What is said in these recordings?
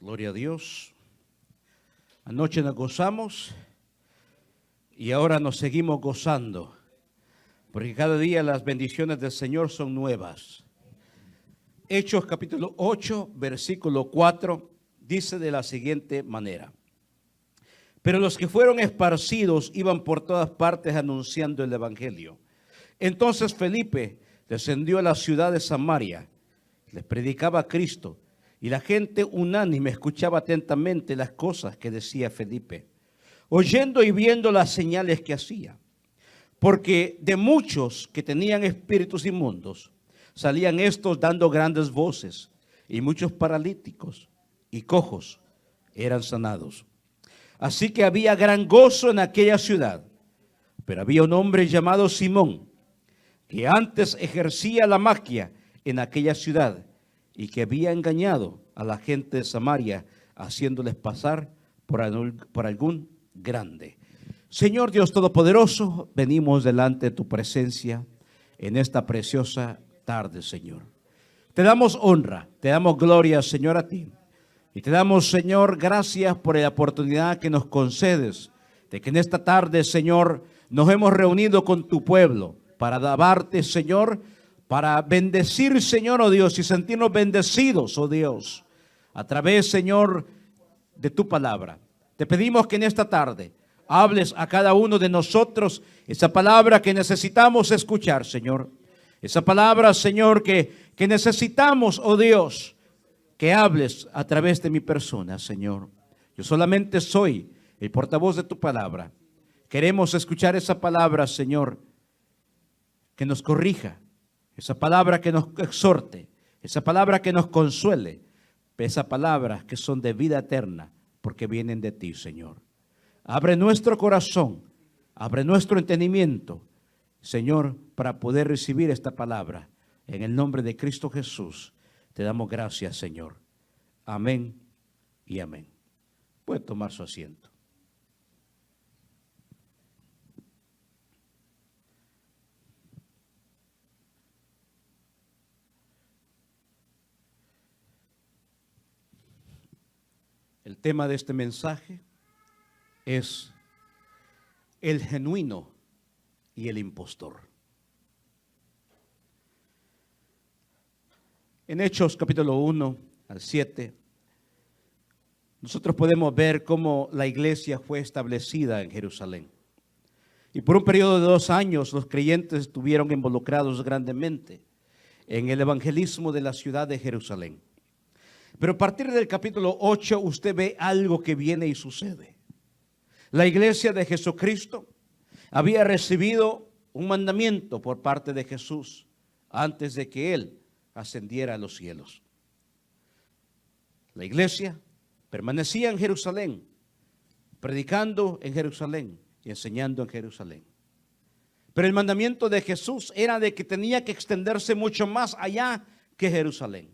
Gloria a Dios. Anoche nos gozamos y ahora nos seguimos gozando, porque cada día las bendiciones del Señor son nuevas. Hechos capítulo 8, versículo 4, dice de la siguiente manera: pero los que fueron esparcidos iban por todas partes anunciando el evangelio. Entonces Felipe descendió a la ciudad de Samaria, les predicaba a Cristo, y la gente unánime escuchaba atentamente las cosas que decía Felipe, oyendo y viendo las señales que hacía. Porque de muchos que tenían espíritus inmundos, salían estos dando grandes voces, y muchos paralíticos y cojos eran sanados. Así que había gran gozo en aquella ciudad. Pero había un hombre llamado Simón, que antes ejercía la magia en aquella ciudad, y que había engañado a la gente de Samaria, haciéndoles pasar por algún grande. Señor Dios Todopoderoso, venimos delante de tu presencia en esta preciosa tarde, Señor. Te damos honra, te damos gloria, Señor, a ti. Y te damos, Señor, gracias por la oportunidad que nos concedes, de que en esta tarde, Señor, nos hemos reunido con tu pueblo para alabarte, Señor, para bendecir, Señor, oh Dios, y sentirnos bendecidos, oh Dios, a través, Señor, de tu palabra. Te pedimos que en esta tarde hables a cada uno de nosotros esa palabra que necesitamos escuchar, Señor. Esa palabra, Señor, que necesitamos, oh Dios, que hables a través de mi persona, Señor. Yo solamente soy el portavoz de tu palabra. Queremos escuchar esa palabra, Señor, que nos corrija, esa palabra que nos exhorte, esa palabra que nos consuele, esas palabras que son de vida eterna, porque vienen de ti, Señor. Abre nuestro corazón, abre nuestro entendimiento, Señor, para poder recibir esta palabra. En el nombre de Cristo Jesús, te damos gracias, Señor. Amén y amén. Puede tomar su asiento. El tema de este mensaje es el genuino y el impostor. En Hechos capítulo 1 al 7, nosotros podemos ver cómo la iglesia fue establecida en Jerusalén. Y por un periodo de 2 años los creyentes estuvieron involucrados grandemente en el evangelismo de la ciudad de Jerusalén. Pero a partir del capítulo 8 usted ve algo que viene y sucede. La iglesia de Jesucristo había recibido un mandamiento por parte de Jesús antes de que Él ascendiera a los cielos. La iglesia permanecía en Jerusalén, predicando en Jerusalén y enseñando en Jerusalén. Pero el mandamiento de Jesús era de que tenía que extenderse mucho más allá que Jerusalén.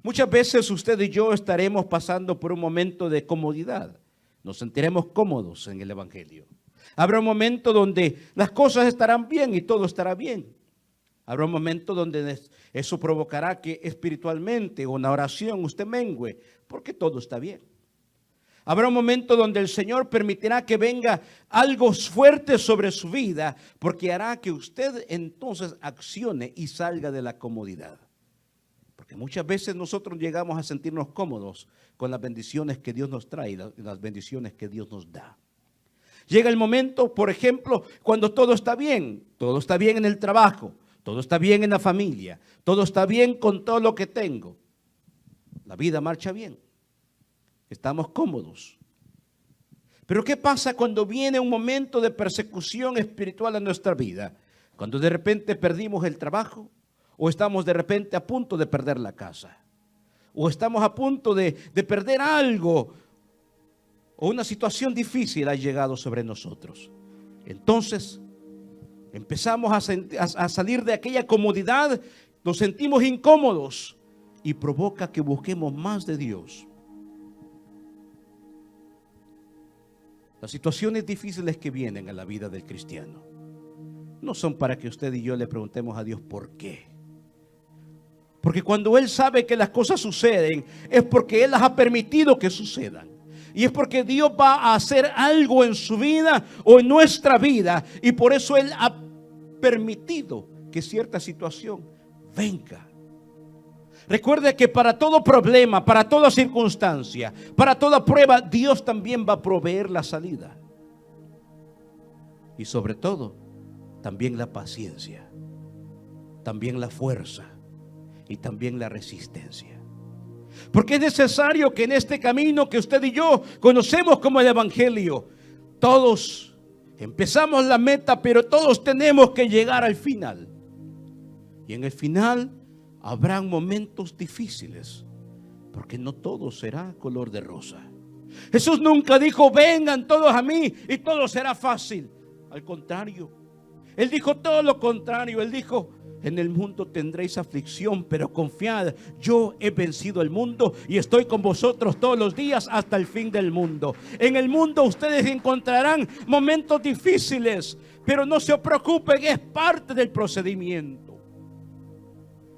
Muchas veces usted y yo estaremos pasando por un momento de comodidad. Nos sentiremos cómodos en el evangelio. Habrá un momento donde las cosas estarán bien y todo estará bien. Habrá un momento donde eso provocará que espiritualmente o en la oración usted mengüe, porque todo está bien. Habrá un momento donde el Señor permitirá que venga algo fuerte sobre su vida, porque hará que usted entonces accione y salga de la comodidad. Porque muchas veces nosotros llegamos a sentirnos cómodos con las bendiciones que Dios nos trae, las bendiciones que Dios nos da. Llega el momento, por ejemplo, cuando todo está bien en el trabajo, todo está bien en la familia, todo está bien con todo lo que tengo. La vida marcha bien, estamos cómodos. Pero ¿qué pasa cuando viene un momento de persecución espiritual en nuestra vida? Cuando de repente perdimos el trabajo, o estamos de repente a punto de perder la casa, o estamos a punto de perder algo, o una situación difícil ha llegado sobre nosotros. Entonces empezamos a salir de aquella comodidad, nos sentimos incómodos y provoca que busquemos más de Dios. Las situaciones difíciles que vienen a la vida del cristiano no son para que usted y yo le preguntemos a Dios por qué. Porque cuando Él sabe que las cosas suceden, es porque Él las ha permitido que sucedan. Y es porque Dios va a hacer algo en su vida o en nuestra vida. Y por eso Él ha permitido que cierta situación venga. Recuerde que para todo problema, para toda circunstancia, para toda prueba, Dios también va a proveer la salida. Y sobre todo, también la paciencia, también la fuerza y también la resistencia. Porque es necesario que en este camino que usted y yo conocemos como el Evangelio, todos empezamos la meta, pero todos tenemos que llegar al final. Y en el final habrán momentos difíciles, porque no todo será color de rosa. Jesús nunca dijo: vengan todos a mí y todo será fácil. Al contrario, Él dijo todo lo contrario. Él dijo: en el mundo tendréis aflicción, pero confiad, yo he vencido el mundo y estoy con vosotros todos los días hasta el fin del mundo. En el mundo ustedes encontrarán momentos difíciles, pero no se preocupen, es parte del procedimiento.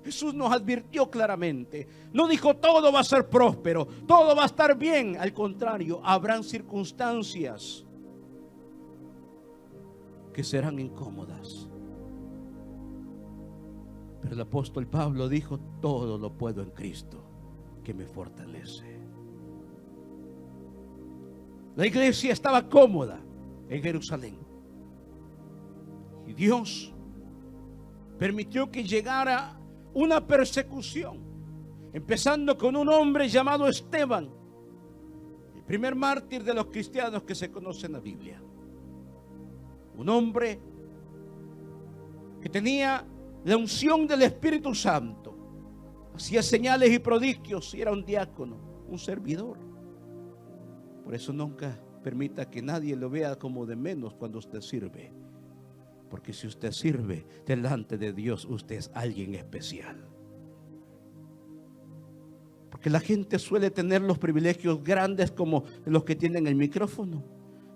Jesús nos advirtió claramente. No dijo: todo va a ser próspero, todo va a estar bien. Al contrario, habrán circunstancias que serán incómodas. Pero el apóstol Pablo dijo: todo lo puedo en Cristo que me fortalece. La iglesia estaba cómoda en Jerusalén. Y Dios permitió que llegara una persecución, empezando con un hombre llamado Esteban, el primer mártir de los cristianos que se conoce en la Biblia. Un hombre que tenía la unción del Espíritu Santo, hacía señales y prodigios y era un diácono, un servidor. Por eso nunca permita que nadie lo vea como de menos cuando usted sirve. Porque si usted sirve delante de Dios, usted es alguien especial. Porque la gente suele tener los privilegios grandes como los que tienen el micrófono.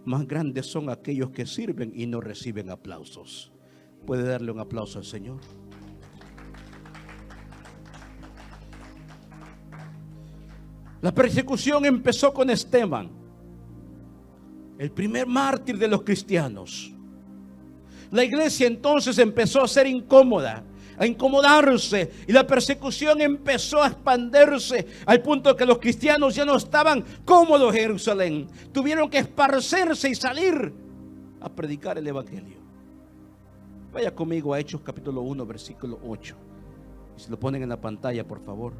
Más grandes son aquellos que sirven y no reciben aplausos. ¿Puede darle un aplauso al Señor? La persecución empezó con Esteban, el primer mártir de los cristianos. La iglesia entonces empezó a ser incómoda, a incomodarse, y la persecución empezó a expandirse al punto que los cristianos ya no estaban cómodos en Jerusalén. Tuvieron que esparcerse y salir a predicar el Evangelio. Vaya conmigo a Hechos capítulo 1, versículo 8. Y se lo ponen en la pantalla, por favor.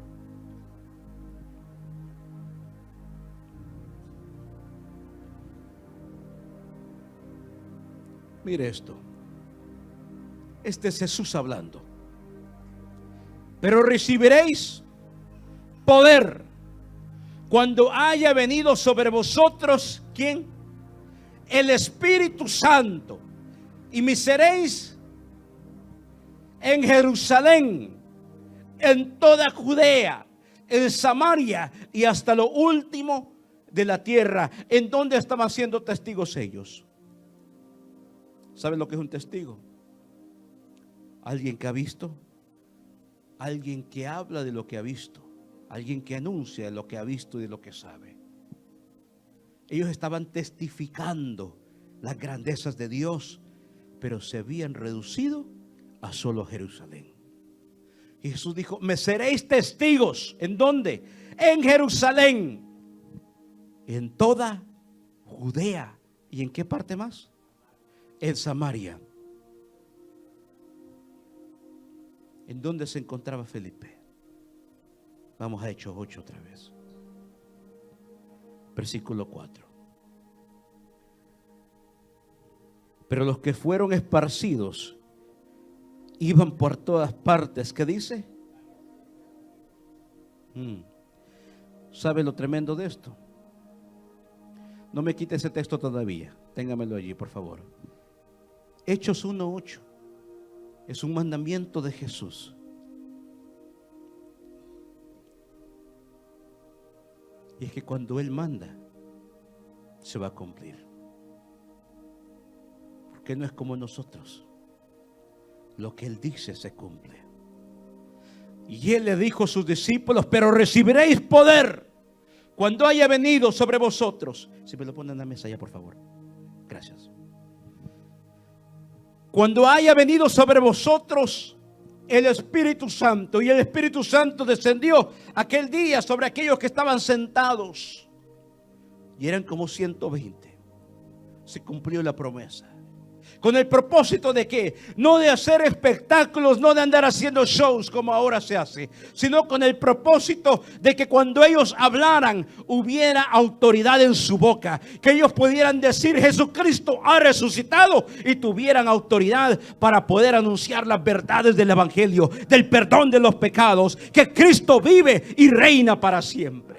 Mire esto. Este es Jesús hablando. Pero recibiréis poder cuando haya venido sobre vosotros, ¿quién? El Espíritu Santo. Y me seréis en Jerusalén, en toda Judea, en Samaria y hasta lo último de la tierra. ¿En dónde estaban siendo testigos ellos? ¿Saben lo que es un testigo? Alguien que ha visto, alguien que habla de lo que ha visto, alguien que anuncia de lo que ha visto y de lo que sabe. Ellos estaban testificando las grandezas de Dios, pero se habían reducido a solo Jerusalén. Y Jesús dijo: me seréis testigos. ¿En dónde? En Jerusalén, en toda Judea. ¿Y en qué parte más? En Samaria. ¿En dónde se encontraba Felipe? Vamos a Hechos 8 otra vez. Versículo 4. Pero los que fueron esparcidos iban por todas partes. ¿Qué dice? ¿Sabe lo tremendo de esto? No me quite ese texto todavía. Téngamelo allí, por favor. Hechos 1:8. Es un mandamiento de Jesús. Y es que cuando Él manda, se va a cumplir. Porque no es como nosotros. Lo que Él dice se cumple. Y él le dijo a sus discípulos: pero recibiréis poder cuando haya venido sobre vosotros. Si me lo ponen en la mesa ya, por favor. Gracias. Cuando haya venido sobre vosotros el Espíritu Santo. Y el Espíritu Santo descendió aquel día sobre aquellos que estaban sentados. Y eran como 120. Se cumplió la promesa. Con el propósito de que no de hacer espectáculos, no de andar haciendo shows como ahora se hace, sino con el propósito de que cuando ellos hablaran hubiera autoridad en su boca, que ellos pudieran decir: Jesucristo ha resucitado, y tuvieran autoridad para poder anunciar las verdades del Evangelio, del perdón de los pecados, que Cristo vive y reina para siempre.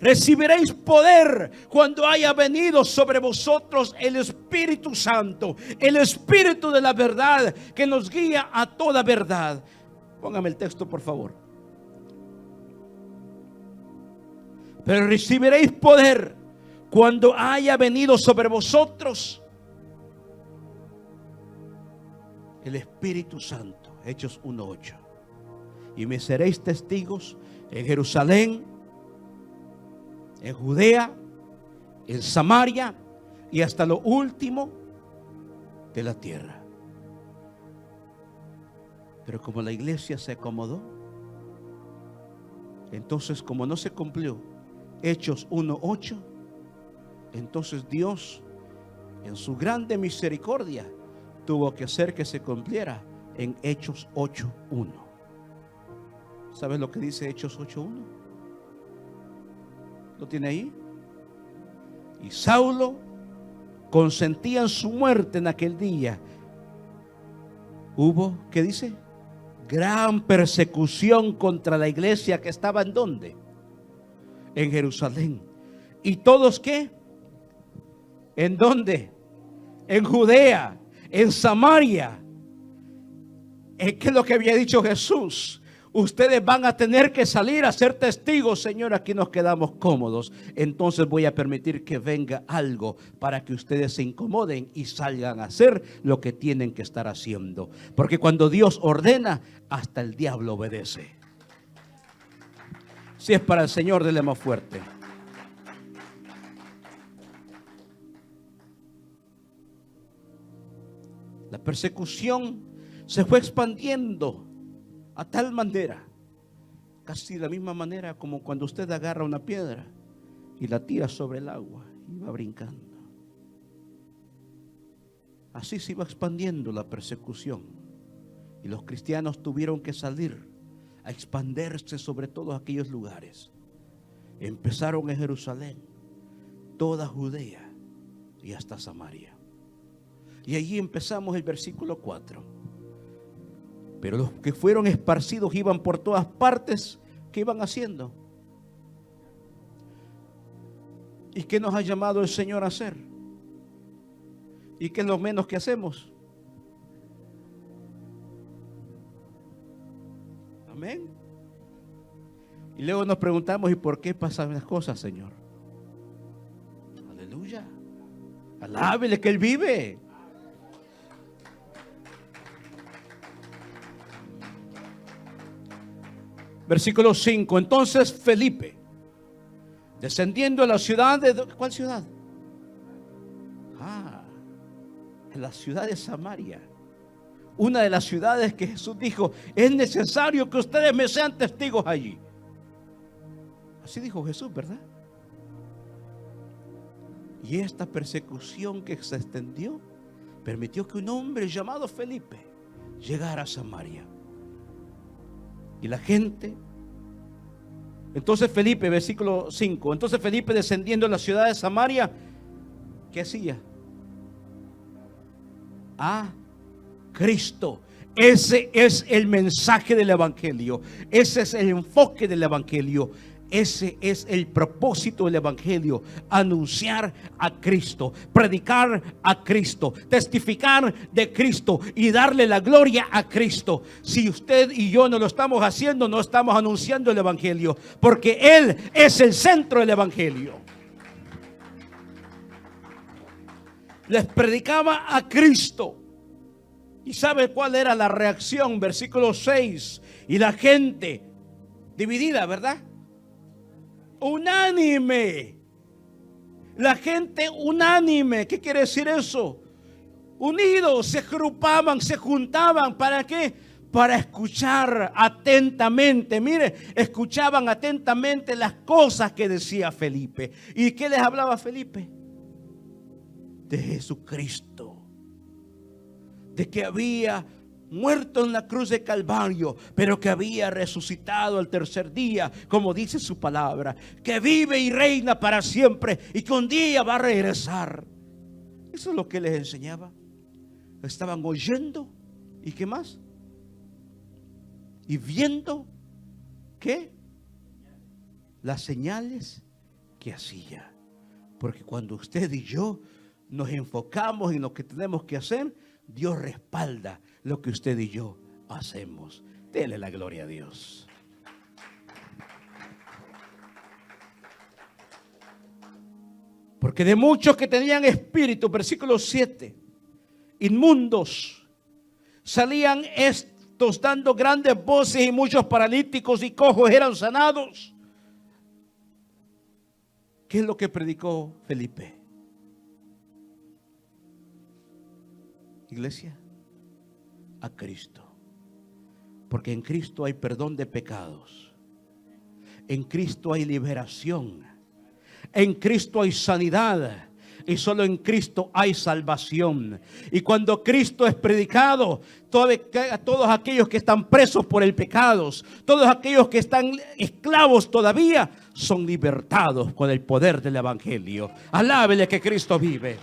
Recibiréis poder cuando haya venido sobre vosotros el Espíritu Santo, el Espíritu de la verdad que nos guía a toda verdad. Póngame el texto, por favor. Pero recibiréis poder cuando haya venido sobre vosotros el Espíritu Santo. Hechos 1:8. Y me seréis testigos en Jerusalén, en Judea, en Samaria y hasta lo último de la tierra. Pero como la iglesia se acomodó, entonces como no se cumplió Hechos 1:8, entonces Dios en su grande misericordia tuvo que hacer que se cumpliera en Hechos 8:1. ¿Sabes lo que dice Hechos 8:1? ¿Lo tiene ahí? Y Saulo consentía en su muerte en aquel día. Hubo, ¿qué dice? Gran persecución contra la iglesia que estaba ¿en dónde? En Jerusalén. ¿Y todos qué? ¿En dónde? En Judea, en Samaria. ¿Qué es lo que había dicho Jesús? Ustedes van a tener que salir a ser testigos. Señor, aquí nos quedamos cómodos. Entonces voy a permitir que venga algo para que ustedes se incomoden y salgan a hacer lo que tienen que estar haciendo. Porque cuando Dios ordena, hasta el diablo obedece. Si es para el Señor, dele más fuerte. La persecución se fue expandiendo a tal manera, casi de la misma manera como cuando usted agarra una piedra y la tira sobre el agua y va brincando. Así se iba expandiendo la persecución, y los cristianos tuvieron que salir a expandirse sobre todos aquellos lugares. Empezaron en Jerusalén, toda Judea y hasta Samaria. Y allí empezamos el versículo 4. Pero los que fueron esparcidos iban por todas partes. ¿Qué iban haciendo? ¿Y qué nos ha llamado el Señor a hacer? ¿Y qué es lo menos que hacemos? Amén. Y luego nos preguntamos: ¿y por qué pasan las cosas, Señor? Aleluya. Alábele que Él vive. Versículo 5. Entonces Felipe, descendiendo a la ciudad de... ¿Cuál ciudad? La ciudad de Samaria. Una de las ciudades que Jesús dijo: es necesario que ustedes me sean testigos allí. Así dijo Jesús, ¿verdad? Y esta persecución que se extendió permitió que un hombre llamado Felipe llegara a Samaria. Y la gente, entonces Felipe, versículo 5, entonces Felipe, descendiendo a la ciudad de Samaria, ¿qué hacía? A Cristo. Ese es el mensaje del Evangelio. Ese es el enfoque del Evangelio. Ese es el propósito del Evangelio: anunciar a Cristo, predicar a Cristo, testificar de Cristo y darle la gloria a Cristo. Si usted y yo no lo estamos haciendo, no estamos anunciando el Evangelio, porque Él es el centro del Evangelio. Les predicaba a Cristo. ¿Y sabe cuál era la reacción? Versículo 6. Y la gente dividida, ¿verdad? Unánime. La gente unánime. ¿Qué quiere decir eso? Unidos, se agrupaban, se juntaban. ¿Para qué? Para escuchar atentamente. Mire, escuchaban atentamente las cosas que decía Felipe. ¿Y qué les hablaba Felipe? De Jesucristo. De que había muerto en la cruz de Calvario, pero que había resucitado al tercer día, como dice su palabra, que vive y reina para siempre y que un día va a regresar. Eso es lo que les enseñaba. Estaban oyendo, ¿y qué más? Y viendo, ¿qué? Las señales que hacía. Porque cuando usted y yo nos enfocamos en lo que tenemos que hacer, Dios respalda lo que usted y yo hacemos. Dele la gloria a Dios. Porque de muchos que tenían espíritu, versículo 7, inmundos, salían estos dando grandes voces y muchos paralíticos y cojos eran sanados. ¿Qué es lo que predicó Felipe? Iglesia, a Cristo. Porque en Cristo hay perdón de pecados. En Cristo hay liberación. En Cristo hay sanidad. Y solo en Cristo hay salvación. Y cuando Cristo es predicado, todos aquellos que están presos por el pecado, todos aquellos que están esclavos todavía, son libertados con el poder del evangelio. Alábele que Cristo vive.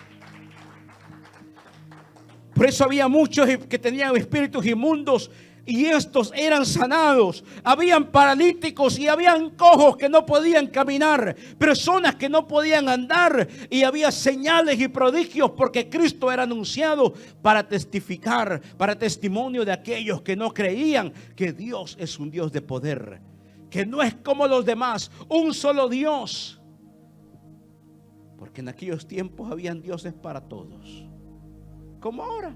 Por eso había muchos que tenían espíritus inmundos y estos eran sanados. Habían paralíticos y habían cojos que no podían caminar, personas que no podían andar, y había señales y prodigios porque Cristo era anunciado para testificar, para testimonio de aquellos que no creían que Dios es un Dios de poder, que no es como los demás, un solo Dios. Porque en aquellos tiempos habían dioses para todos. Como ahora.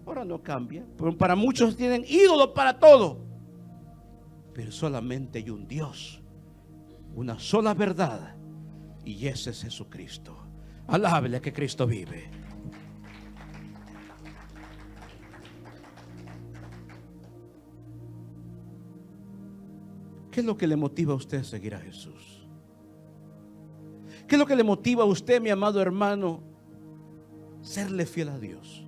Ahora no cambia. Pero para muchos tienen ídolos para todo. Pero solamente hay un Dios, una sola verdad, y ese es Jesucristo. Alábele que Cristo vive. ¿Qué es lo que le motiva a usted a seguir a Jesús? ¿Qué es lo que le motiva a usted, mi amado hermano, serle fiel a Dios?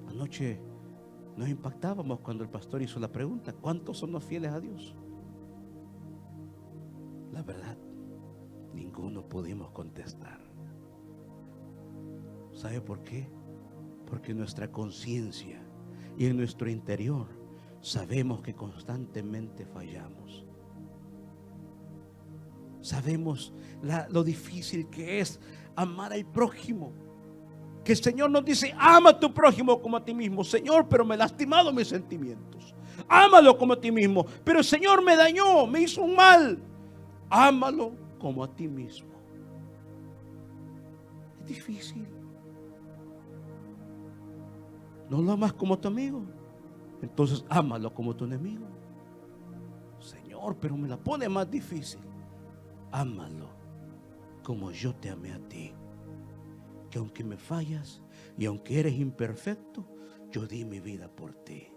Anoche nos impactábamos cuando el pastor hizo la pregunta: ¿cuántos son los fieles a Dios? La verdad, ninguno pudimos contestar. ¿Sabe por qué? Porque nuestra conciencia y en nuestro interior sabemos que constantemente fallamos. Sabemos lo difícil que es amar al prójimo. Que el Señor nos dice: ama a tu prójimo como a ti mismo. Señor, pero me he lastimado mis sentimientos. Ámalo como a ti mismo. Pero el Señor me dañó, me hizo un mal. Ámalo como a ti mismo. Es difícil. ¿No lo amas como tu amigo? Entonces ámalo como tu enemigo. Señor, pero me la pone más difícil. Ámalo como yo te amé a ti. Que aunque me fallas y aunque eres imperfecto, yo di mi vida por ti.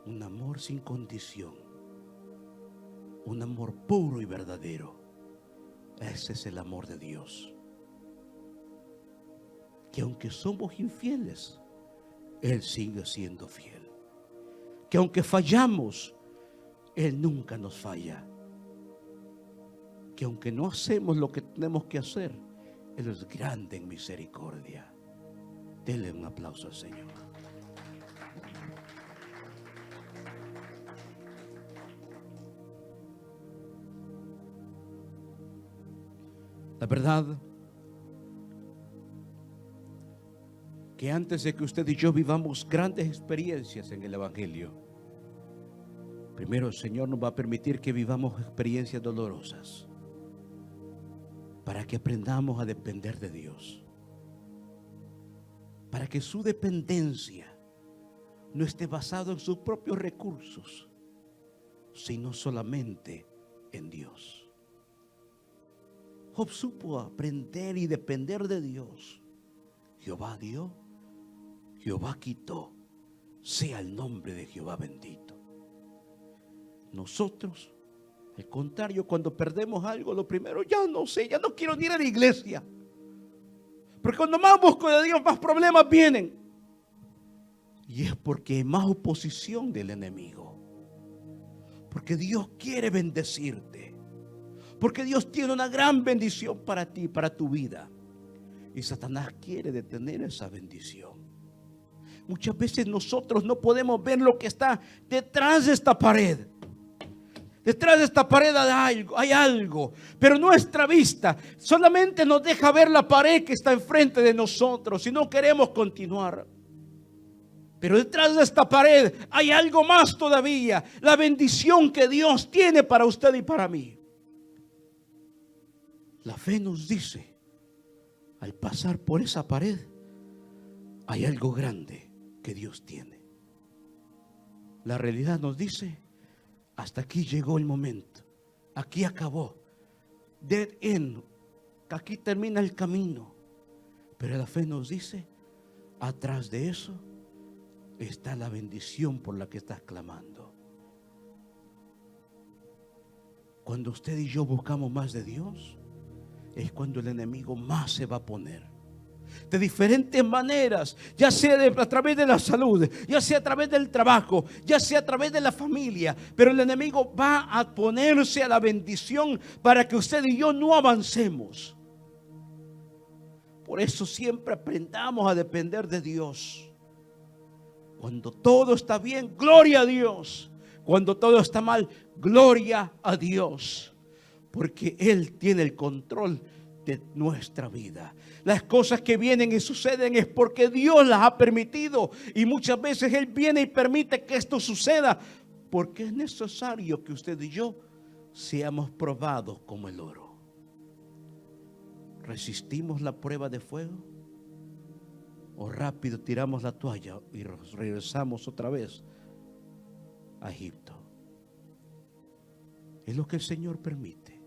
Un amor sin condición, un amor puro y verdadero. Ese es el amor de Dios. Que aunque somos infieles, Él sigue siendo fiel. Que aunque fallamos, Él nunca nos falla. Que aunque no hacemos lo que tenemos que hacer, Él es grande en misericordia. Denle un aplauso al Señor. La verdad que antes de que usted y yo vivamos grandes experiencias en el Evangelio, primero el Señor nos va a permitir que vivamos experiencias dolorosas, para que aprendamos a depender de Dios, para que su dependencia no esté basado en sus propios recursos, sino solamente en Dios. Job supo aprender y depender de Dios. Jehová dio, Jehová quitó, sea el nombre de Jehová bendito. Nosotros, al contrario, cuando perdemos algo, lo primero, ya no sé, ya no quiero ni ir a la iglesia. Porque cuando más busco de Dios, más problemas vienen. Y es porque hay más oposición del enemigo. Porque Dios quiere bendecirte. Porque Dios tiene una gran bendición para ti, para tu vida. Y Satanás quiere detener esa bendición. Muchas veces nosotros no podemos ver lo que está detrás de esta pared. Detrás de esta pared hay algo, pero nuestra vista solamente nos deja ver la pared que está enfrente de nosotros y no queremos continuar. Pero detrás de esta pared hay algo más todavía, la bendición que Dios tiene para usted y para mí. La fe nos dice, al pasar por esa pared, hay algo grande que Dios tiene. La realidad nos dice, hasta aquí llegó el momento, aquí acabó, dead end, aquí termina el camino. Pero la fe nos dice, atrás de eso está la bendición por la que estás clamando. Cuando usted y yo buscamos más de Dios, es cuando el enemigo más se va a poner. De diferentes maneras, ya sea a través de la salud, ya sea a través del trabajo, ya sea a través de la familia. Pero el enemigo va a ponerse a la bendición para que usted y yo no avancemos. Por eso siempre aprendamos a depender de Dios. Cuando todo está bien, gloria a Dios. Cuando todo está mal, gloria a Dios. Porque Él tiene el control de nuestra vida. Las cosas que vienen y suceden es porque Dios las ha permitido. Y muchas veces Él viene y permite que esto suceda porque es necesario que usted y yo seamos probados como el oro. ¿Resistimos la prueba de fuego? ¿O rápido tiramos la toalla y regresamos otra vez a Egipto? Es lo que el Señor permite.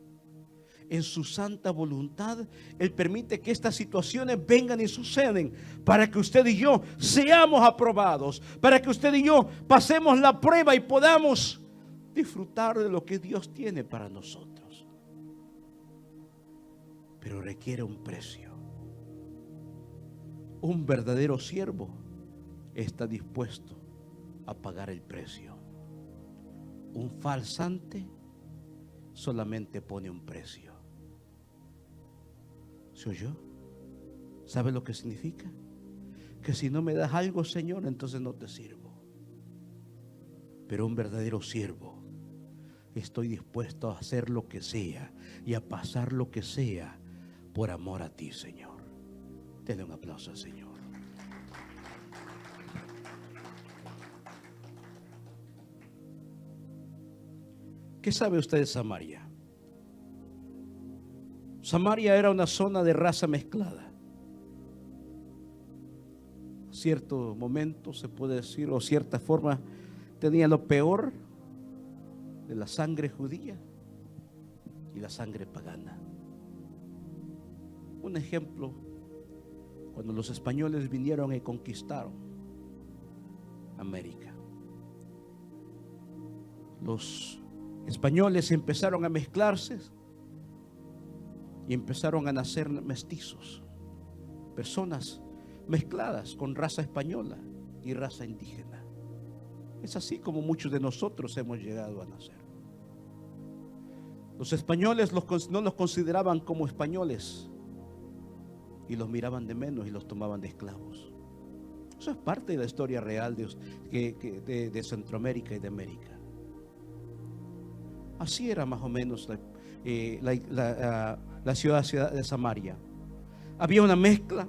En su santa voluntad, Él permite que estas situaciones vengan y suceden para que usted y yo seamos aprobados, para que usted y yo pasemos la prueba y podamos disfrutar de lo que Dios tiene para nosotros. Pero requiere un precio. Un verdadero siervo está dispuesto a pagar el precio. Un farsante solamente pone un precio. ¿Se oyó? ¿Sabe lo que significa? Que si no me das algo, Señor, entonces no te sirvo. Pero un verdadero siervo, estoy dispuesto a hacer lo que sea y a pasar lo que sea por amor a ti, Señor. Denle un aplauso al Señor. ¿Qué sabe usted de Samaria? Samaria era una zona de raza mezclada. Cierto momento se puede decir, o cierta forma, tenía lo peor de la sangre judía y la sangre pagana. Un ejemplo, cuando los españoles vinieron y conquistaron América. Los españoles empezaron a mezclarse y empezaron a nacer mestizos, personas mezcladas con raza española y raza indígena. Es así como muchos de nosotros hemos llegado a nacer. Los españoles no los consideraban como españoles y los miraban de menos y los tomaban de esclavos. Eso es parte de la historia real de Centroamérica y de América. Así era más o menos la ciudad de Samaria. Había una mezcla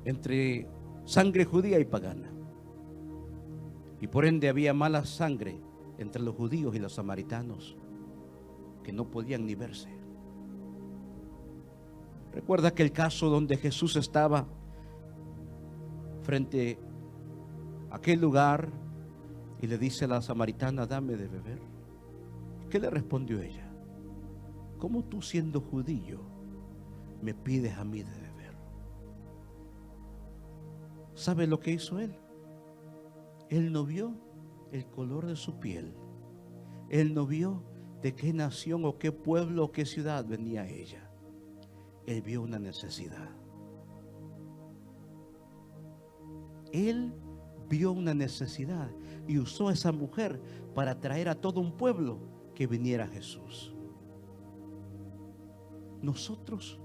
entre sangre judía y pagana. Y por ende había mala sangre entre los judíos y los samaritanos, que no podían ni verse. Recuerda que el caso donde Jesús estaba frente aquel lugar y le dice a la samaritana: dame de beber. ¿Qué le respondió ella? ¿Cómo tú, siendo judío, me pides a mí de beber? ¿Sabe lo que hizo él? Él no vio el color de su piel. Él no vio de qué nación o qué pueblo o qué ciudad venía ella. Él vio una necesidad. Él vio una necesidad y usó a esa mujer para traer a todo un pueblo que viniera a Jesús. Nosotros,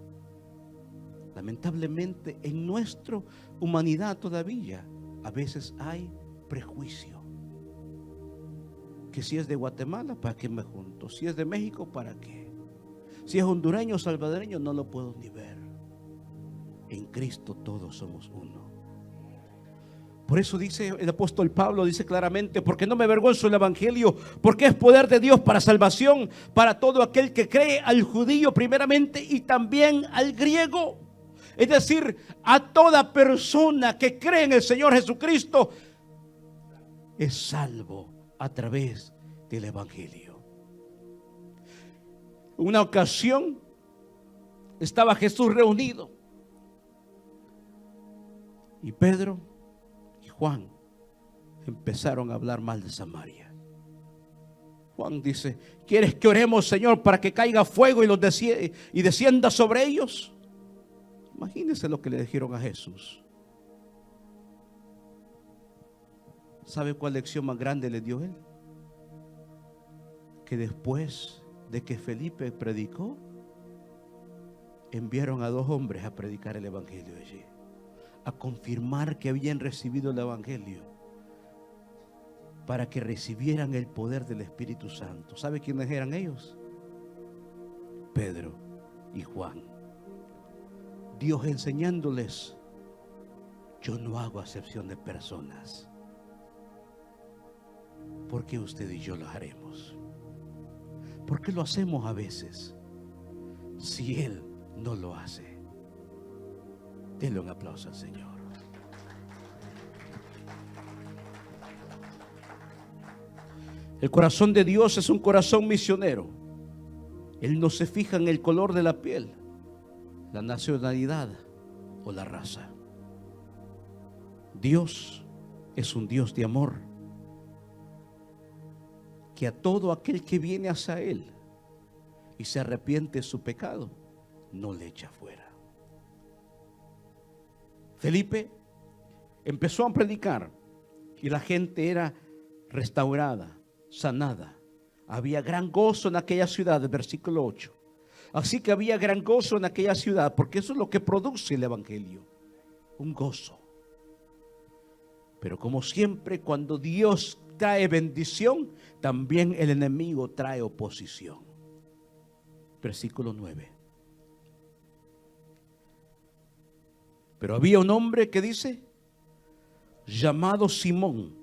lamentablemente, en nuestra humanidad todavía, a veces hay prejuicio. Que si es de Guatemala, ¿para qué me junto? Si es de México, ¿para qué? Si es hondureño o salvadoreño, no lo puedo ni ver. En Cristo todos somos uno. Por eso dice el apóstol Pablo, dice claramente: porque no me avergüenzo del evangelio, porque es poder de Dios para salvación, para todo aquel que cree, al judío primeramente y también al griego. Es decir, a toda persona que cree en el Señor Jesucristo es salvo a través del evangelio. Una ocasión estaba Jesús reunido y Pedro y Juan empezaron a hablar mal de Samaria. Juan dice: ¿quieres que oremos, Señor, para que caiga fuego y descienda sobre ellos? Imagínense lo que le dijeron a Jesús. ¿Sabe cuál lección más grande le dio él? Que después de que Felipe predicó, enviaron a 2 hombres a predicar el evangelio allí, a confirmar que habían recibido el evangelio, para que recibieran el poder del Espíritu Santo. ¿Sabe quiénes eran ellos? Pedro y Juan. Dios enseñándoles: yo no hago acepción de personas, porque usted y yo lo haremos. ¿Por qué lo hacemos a veces si Él no lo hace? Denle un aplauso al Señor. El corazón de Dios es un corazón misionero. Él no se fija en el color de la piel, la nacionalidad o la raza. Dios es un Dios de amor, que a todo aquel que viene hacia Él y se arrepiente de su pecado, no le echa fuera. Felipe empezó a predicar y la gente era restaurada, sanada. Había gran gozo en aquella ciudad, el versículo 8. Así que había gran gozo en aquella ciudad, porque eso es lo que produce el evangelio, un gozo. Pero como siempre, cuando Dios trae bendición, también el enemigo trae oposición. Versículo 9. Pero había un hombre que dice, llamado Simón,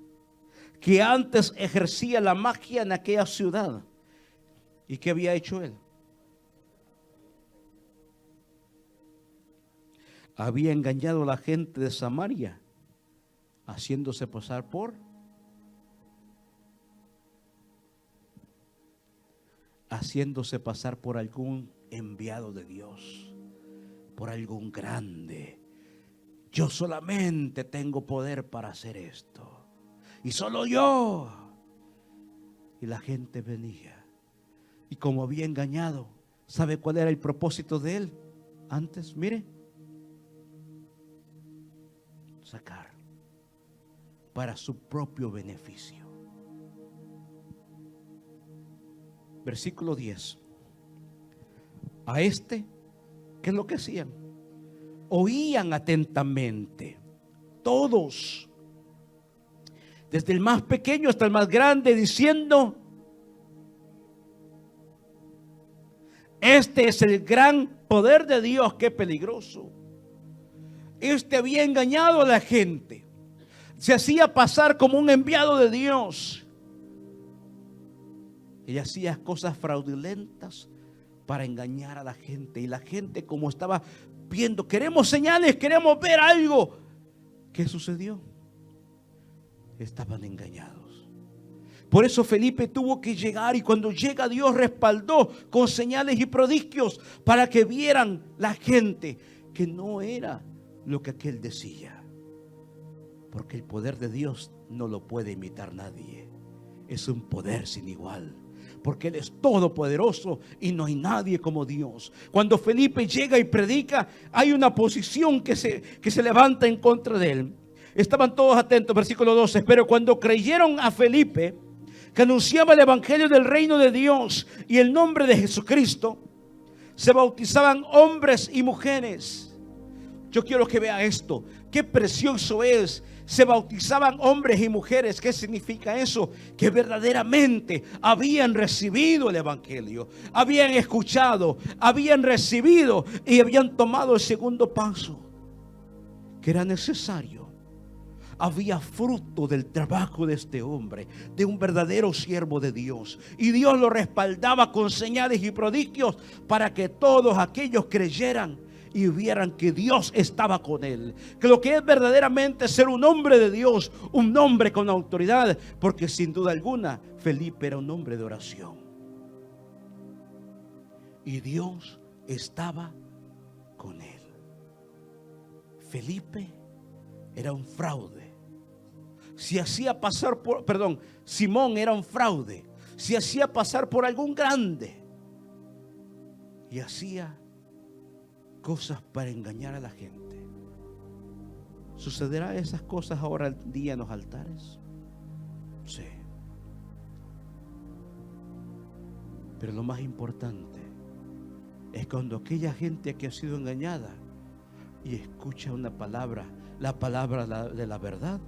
que antes ejercía la magia en aquella ciudad. ¿Y qué había hecho él? Había engañado a la gente de Samaria, haciéndose pasar por algún enviado de Dios, por algún grande. Yo solamente tengo poder para hacer esto, y solo yo. Y la gente venía, y como había engañado, ¿sabe cuál era el propósito de él? Antes, mire, sacar para su propio beneficio. Versículo 10. A este, ¿qué es lo que hacían? Oían atentamente, todos, desde el más pequeño hasta el más grande, diciendo: este es el gran poder de Dios. Qué peligroso. Este había engañado a la gente, se hacía pasar como un enviado de Dios y hacía cosas fraudulentas para engañar a la gente. Y la gente, como estaba viendo, queremos señales, queremos ver algo. ¿Qué sucedió? estaban engañados. Por eso Felipe tuvo que llegar, y cuando llega Dios respaldó con señales y prodigios para que vieran la gente que no era lo que aquel decía. Porque el poder de Dios no lo puede imitar nadie. Es un poder sin igual. Porque Él es todopoderoso y no hay nadie como Dios. Cuando Felipe llega y predica, hay una oposición que se levanta en contra de Él. Estaban todos atentos, versículo 12. Pero cuando creyeron a Felipe, que anunciaba el evangelio del reino de Dios y el nombre de Jesucristo, se bautizaban hombres y mujeres. Yo quiero que vea esto. Qué precioso es. Se bautizaban hombres y mujeres. ¿Qué significa eso? Que verdaderamente habían recibido el evangelio, habían escuchado, habían recibido y habían tomado el segundo paso que era necesario. Había fruto del trabajo de este hombre, de un verdadero siervo de Dios, y Dios lo respaldaba con señales y prodigios para que todos aquellos creyeran y vieran que Dios estaba con él, que lo que es verdaderamente ser un hombre de Dios, un hombre con autoridad, porque sin duda alguna Felipe era un hombre de oración y Dios estaba con él. Felipe era un fraude. Se hacía pasar por, Simón era un fraude. Se hacía pasar por algún grande y hacía cosas para engañar a la gente. ¿Sucederá esas cosas ahora al día en los altares? Sí. Pero lo más importante es cuando aquella gente que ha sido engañada y escucha una palabra, la palabra de la verdad,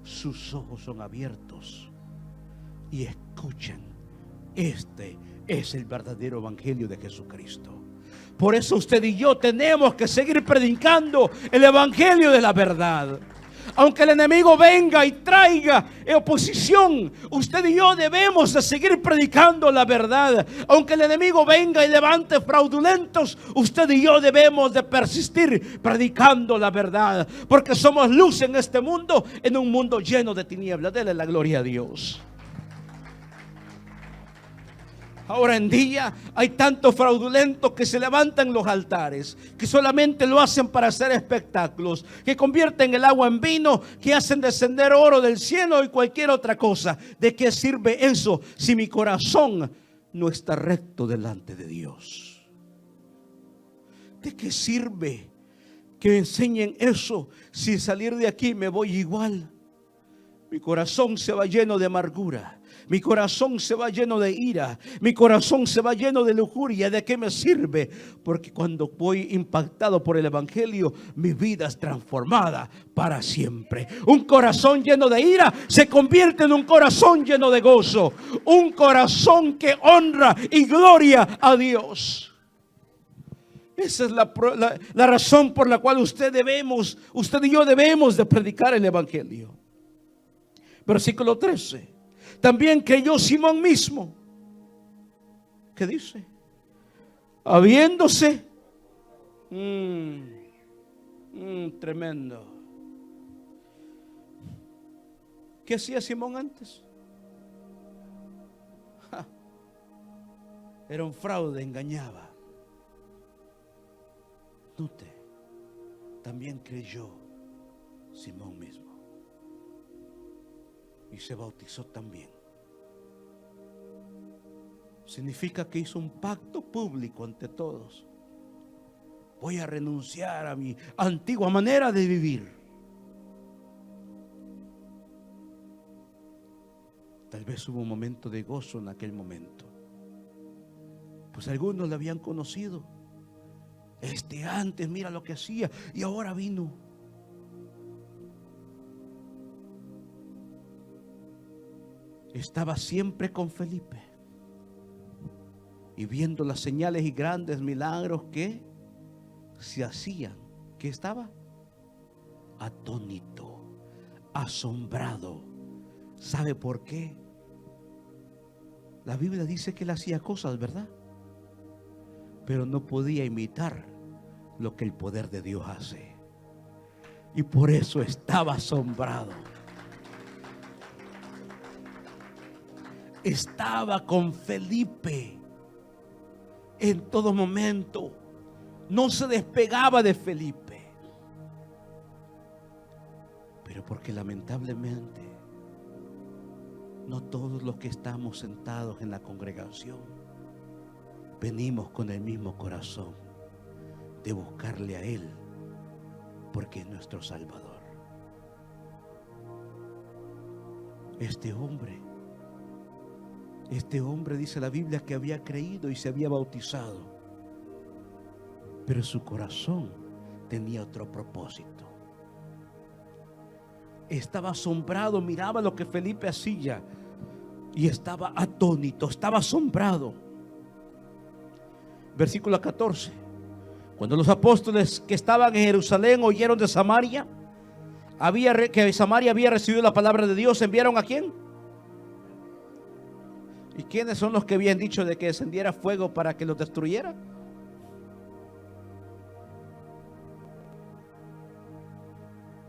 sus ojos son abiertos y escuchan. Este es el verdadero evangelio de Jesucristo. Por eso usted y yo tenemos que seguir predicando el evangelio de la verdad. Aunque el enemigo venga y traiga oposición, usted y yo debemos de seguir predicando la verdad. Aunque el enemigo venga y levante fraudulentos, usted y yo debemos de persistir predicando la verdad. Porque somos luz en este mundo, en un mundo lleno de tinieblas. Dele la gloria a Dios. Ahora en día hay tantos fraudulentos que se levantan en los altares, que solamente lo hacen para hacer espectáculos, que convierten el agua en vino, que hacen descender oro del cielo y cualquier otra cosa. ¿De qué sirve eso si mi corazón no está recto delante de Dios? ¿De qué sirve que enseñen eso si salir de aquí me voy igual? Mi corazón se va lleno de amargura. Mi corazón se va lleno de ira. Mi corazón se va lleno de lujuria. ¿De qué me sirve? Porque cuando voy impactado por el evangelio, mi vida es transformada para siempre. Un corazón lleno de ira se convierte en un corazón lleno de gozo. Un corazón que honra y gloria a Dios. Esa es la razón por la cual usted y yo debemos de predicar el evangelio. Versículo 13. También creyó Simón mismo. ¿Qué dice? Habiéndose tremendo. ¿Qué hacía Simón antes? Era un fraude, engañaba. Note, también creyó Simón mismo y se bautizó también. Significa que hizo un pacto público ante todos. Voy a renunciar a mi antigua manera de vivir. Tal vez hubo un momento de gozo en aquel momento, pues algunos le habían conocido. Antes mira lo que hacía y ahora vino. Estaba siempre con Felipe y viendo las señales y grandes milagros que se hacían, que estaba atónito, asombrado. ¿Sabe por qué? La Biblia dice que él hacía cosas, ¿verdad? Pero no podía imitar lo que el poder de Dios hace. Y por eso estaba asombrado. estaba con Felipe en todo momento. No se despegaba de Felipe. Pero porque lamentablemente no todos los que estamos sentados en la congregación venimos con el mismo corazón de buscarle a Él, porque es nuestro Salvador. Este hombre dice la Biblia que había creído y se había bautizado, pero su corazón tenía otro propósito. Estaba asombrado, miraba lo que Felipe hacía y estaba atónito, estaba asombrado. Versículo 14. Cuando los apóstoles que estaban en Jerusalén oyeron de Samaria, que Samaria había recibido la palabra de Dios, ¿enviaron a quién? ¿Y quiénes son los que habían dicho de que descendiera fuego para que los destruyera?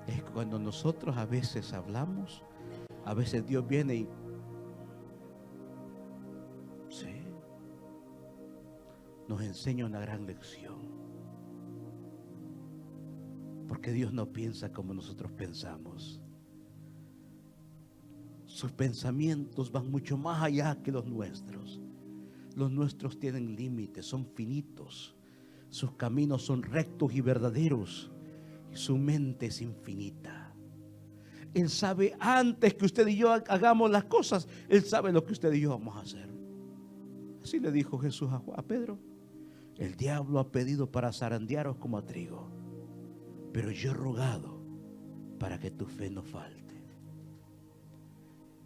Es cuando nosotros a veces hablamos, a veces Dios viene y nos enseña una gran lección. Porque Dios no piensa como nosotros pensamos. Sus pensamientos van mucho más allá que los nuestros. Los nuestros tienen límites, son finitos. Sus caminos son rectos y verdaderos. Y su mente es infinita. Él sabe antes que usted y yo hagamos las cosas. Él sabe lo que usted y yo vamos a hacer. Así le dijo Jesús a Pedro. El diablo ha pedido para zarandearos como a trigo, pero yo he rogado para que tu fe no falte.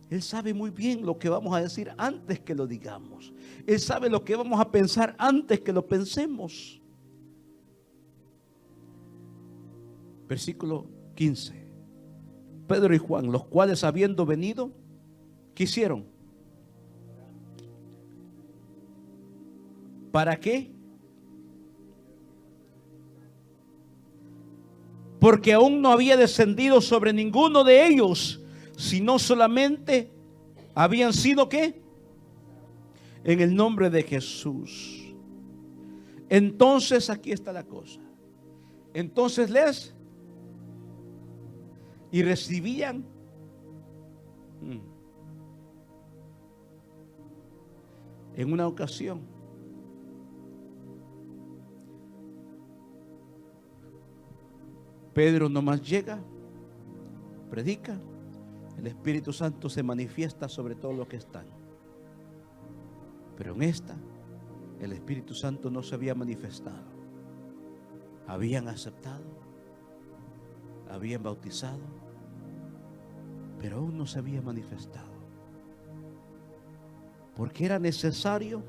Él sabe muy bien lo que vamos a decir antes que lo digamos. Él sabe lo que vamos a pensar antes que lo pensemos. Versículo 15. Pedro y Juan, los cuales habiendo venido, ¿qué hicieron? ¿Para qué? Porque aún no había descendido sobre ninguno de ellos, sino solamente habían sido ¿qué? En el nombre de Jesús. Entonces aquí está la cosa. Entonces y recibían en una ocasión. Pedro nomás llega, predica, el Espíritu Santo se manifiesta sobre todos los que están. Pero en esta, el Espíritu Santo no se había manifestado. Habían aceptado, habían bautizado, pero aún no se había manifestado. Porque era necesario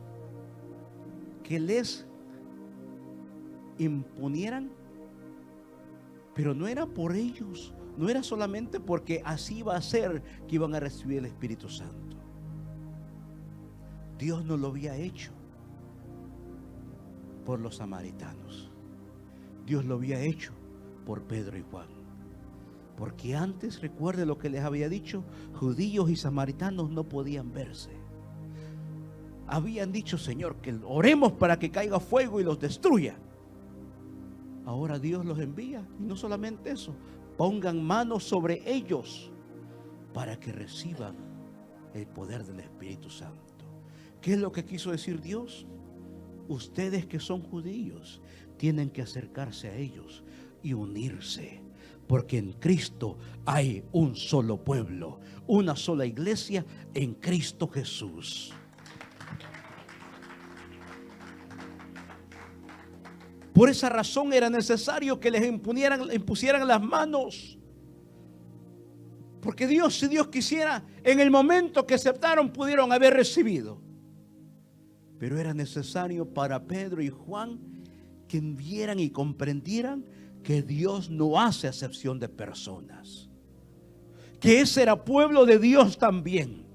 que les imponieran. Pero no era por ellos, no era solamente porque así iba a ser que iban a recibir el Espíritu Santo. Dios no lo había hecho por los samaritanos. Dios lo había hecho por Pedro y Juan. Porque antes, recuerde lo que les había dicho, judíos y samaritanos no podían verse. Habían dicho, Señor, que oremos para que caiga fuego y los destruya. Ahora Dios los envía, y no solamente eso, pongan manos sobre ellos para que reciban el poder del Espíritu Santo. ¿Qué es lo que quiso decir Dios? Ustedes que son judíos tienen que acercarse a ellos y unirse, porque en Cristo hay un solo pueblo, una sola iglesia en Cristo Jesús. Por esa razón era necesario que les impusieran las manos. Porque Dios, si Dios quisiera, en el momento que aceptaron, pudieron haber recibido. Pero era necesario para Pedro y Juan que vieran y comprendieran que Dios no hace acepción de personas. Que ese era pueblo de Dios también.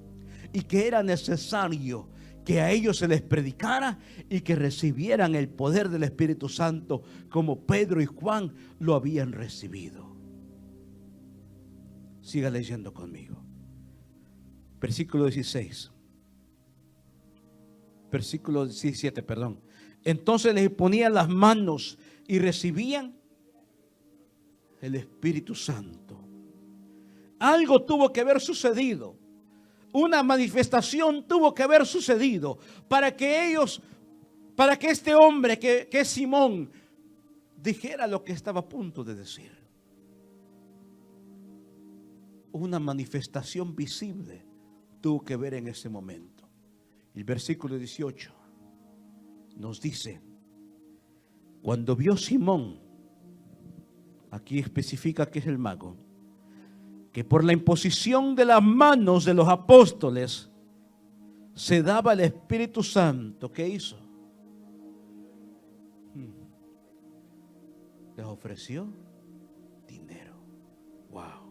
Y que era necesario que a ellos se les predicara y que recibieran el poder del Espíritu Santo como Pedro y Juan lo habían recibido. Siga leyendo conmigo. Versículo 16. versículo 17, perdón. Entonces les ponían las manos y recibían el Espíritu Santo. Algo tuvo que haber sucedido. Una manifestación tuvo que haber sucedido para que este hombre que es Simón dijera lo que estaba a punto de decir. Una manifestación visible tuvo que ver en ese momento. El versículo 18 nos dice: cuando vio Simón, aquí especifica que es el mago, que por la imposición de las manos de los apóstoles se daba el Espíritu Santo, ¿qué hizo? Les ofreció dinero. Wow.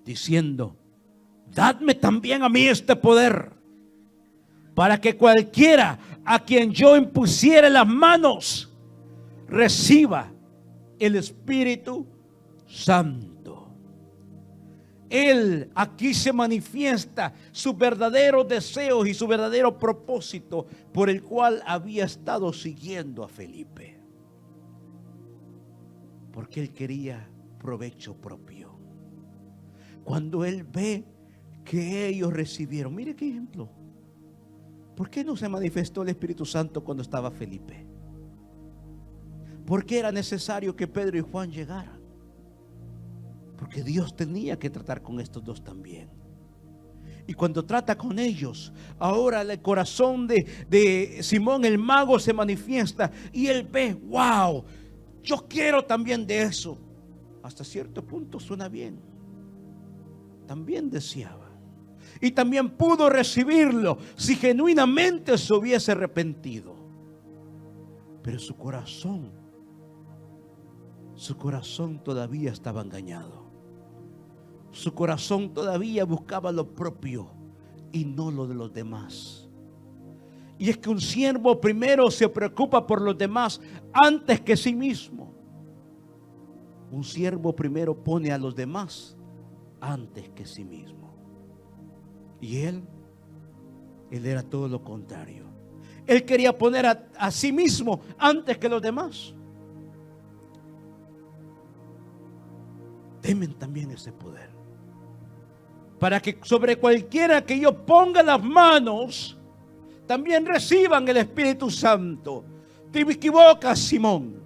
Diciendo: dadme también a mí este poder, para que cualquiera a quien yo impusiere las manos reciba el Espíritu Santo. Él aquí se manifiesta sus verdaderos deseos y su verdadero propósito por el cual había estado siguiendo a Felipe. Porque él quería provecho propio. Cuando él ve que ellos recibieron, mire qué ejemplo. ¿Por qué no se manifestó el Espíritu Santo cuando estaba Felipe? ¿Por qué era necesario que Pedro y Juan llegaran? Porque Dios tenía que tratar con estos dos también. Y cuando trata con ellos, ahora el corazón de Simón el mago se manifiesta y él ve: wow, yo quiero también de eso. Hasta cierto punto suena bien. También deseaba. Y también pudo recibirlo si genuinamente se hubiese arrepentido. Pero su corazón todavía estaba engañado. Su corazón todavía buscaba lo propio y no lo de los demás. Y es que un siervo primero se preocupa por los demás antes que sí mismo. Un siervo primero pone a los demás antes que sí mismo. Y él era todo lo contrario. Él quería poner a sí mismo antes que los demás. Temen también ese poder, para que sobre cualquiera que yo ponga las manos también reciban el Espíritu Santo. Te equivocas, Simón,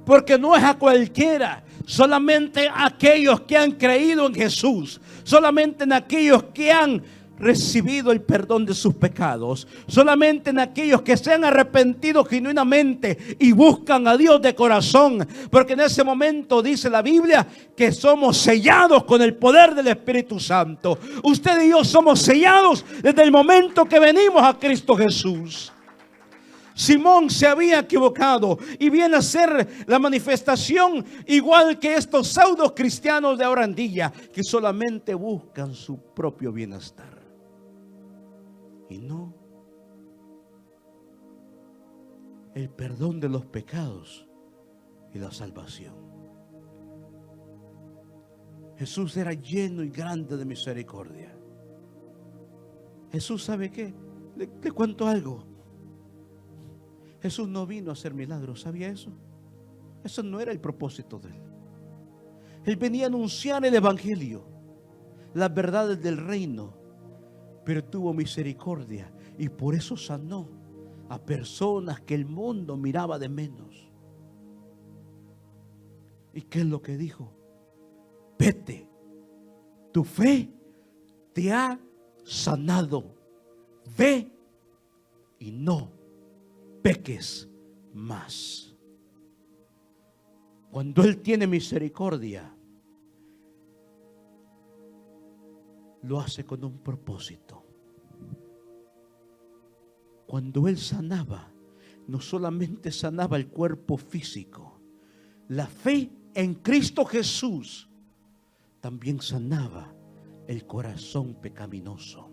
porque no es a cualquiera, solamente a aquellos que han creído en Jesús, solamente en aquellos que han recibido el perdón de sus pecados, solamente en aquellos que se han arrepentido genuinamente y buscan a Dios de corazón, porque en ese momento dice la Biblia que somos sellados con el poder del Espíritu Santo. Usted y yo somos sellados desde el momento que venimos a Cristo Jesús. Simón se había equivocado y viene a ser la manifestación igual que estos pseudo cristianos de ahora en día, que solamente buscan su propio bienestar y no el perdón de los pecados y la salvación. Jesús era lleno y grande de misericordia. Jesús, ¿sabe qué? Le cuento algo. Jesús no vino a hacer milagros, ¿sabía eso? Eso no era el propósito de él. Él venía a anunciar el evangelio, las verdades del reino, pero tuvo misericordia y por eso sanó a personas que el mundo miraba de menos. ¿Y qué es lo que dijo? Vete, tu fe te ha sanado. Ve y no peques más. Cuando Él tiene misericordia, lo hace con un propósito. Cuando Él sanaba, no solamente sanaba el cuerpo físico, la fe en Cristo Jesús también sanaba el corazón pecaminoso.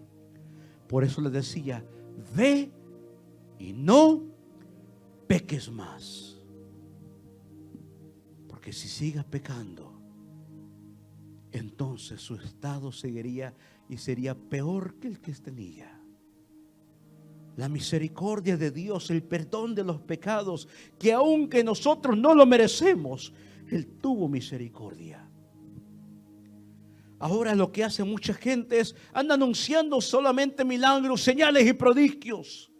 Por eso le decía: ve y no peques más. Porque si sigas pecando, entonces su estado seguiría y sería peor que el que tenía. La misericordia de Dios, el perdón de los pecados, que aunque nosotros no lo merecemos, Él tuvo misericordia. Ahora lo que hace mucha gente es, anda anunciando solamente milagros, señales y prodigios.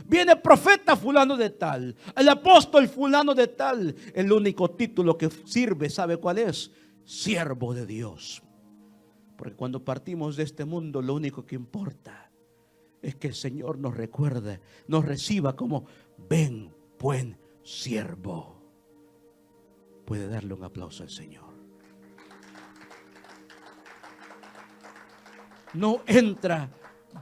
Viene el profeta fulano de tal, el apóstol fulano de tal. El único título que sirve, ¿sabe cuál es? Siervo de Dios. Porque cuando partimos de este mundo, lo único que importa es que el Señor nos recuerde, nos reciba como ven, buen siervo. Puede darle un aplauso al Señor. No entra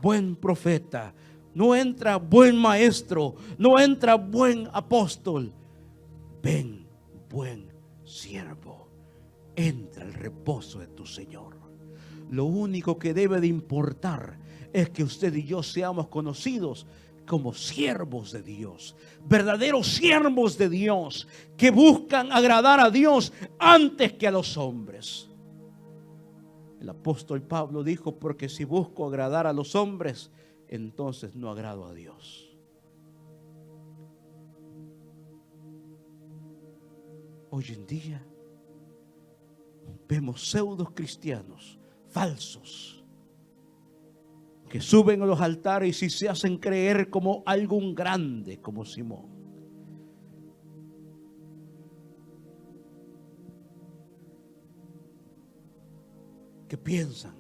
buen profeta, no entra buen maestro, no entra buen apóstol. Ven, buen siervo, entra al reposo de tu Señor. Lo único que debe de importar es que usted y yo seamos conocidos como siervos de Dios, verdaderos siervos de Dios, que buscan agradar a Dios antes que a los hombres. El apóstol Pablo dijo, porque si busco agradar a los hombres, entonces no agrado a Dios. Hoy en día vemos pseudos cristianos falsos que suben a los altares y se hacen creer como algún grande, como Simón. Que piensan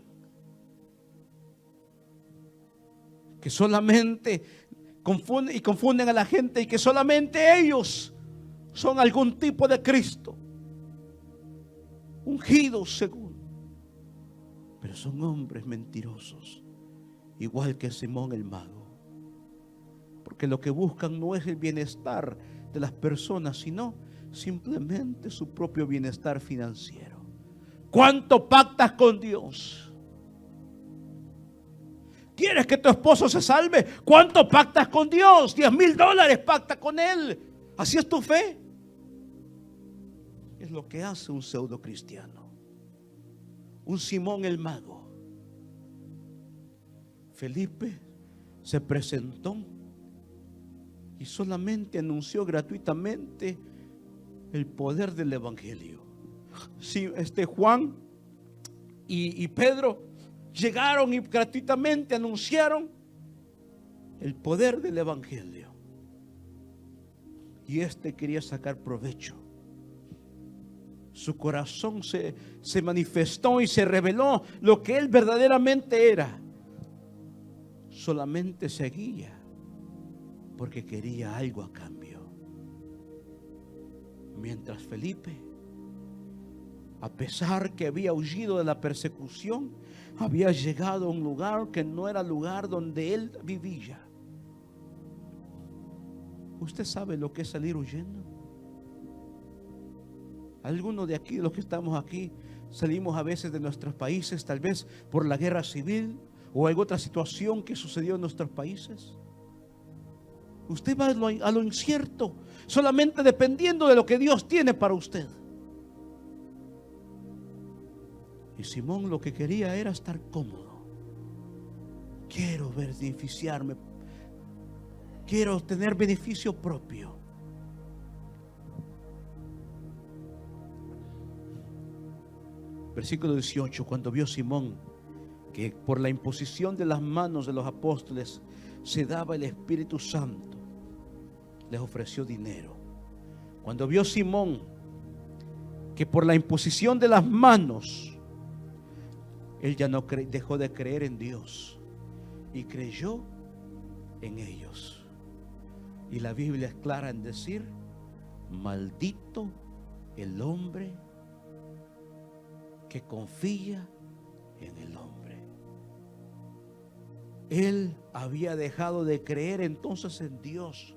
que solamente confunden a la gente y que solamente ellos son algún tipo de Cristo, ungidos según. Pero son hombres mentirosos, igual que Simón el mago. Porque lo que buscan no es el bienestar de las personas, sino simplemente su propio bienestar financiero. ¿Cuánto pactas con Dios? ¿Quieres que tu esposo se salve? ¿Cuánto pactas con Dios? $10,000 pacta con Él. ¿Así es tu fe? Es lo que hace un pseudo cristiano, un Simón el mago. Felipe se presentó y solamente anunció gratuitamente el poder del evangelio. Si Juan y Pedro llegaron y gratuitamente anunciaron el poder del evangelio, y quería sacar provecho. Su corazón se manifestó y se reveló lo que él verdaderamente era. Solamente seguía porque quería algo a cambio. Mientras Felipe, a pesar que había huido de la persecución, había llegado a un lugar que no era el lugar donde él vivía. ¿Usted sabe lo que es salir huyendo? Algunos de aquí, los que estamos aquí, salimos a veces de nuestros países, tal vez por la guerra civil o alguna otra situación que sucedió en nuestros países. Usted va a lo incierto, solamente dependiendo de lo que Dios tiene para usted. Y Simón lo que quería era estar cómodo. Quiero beneficiarme, quiero tener beneficio propio. Versículo 18, cuando vio Simón que por la imposición de las manos de los apóstoles se daba el Espíritu Santo, les ofreció dinero. Cuando vio Simón que por la imposición de las manos, él ya no dejó de creer en Dios y creyó en ellos. Y la Biblia es clara en decir: maldito el hombre que confía en el hombre. Él había dejado de creer entonces en Dios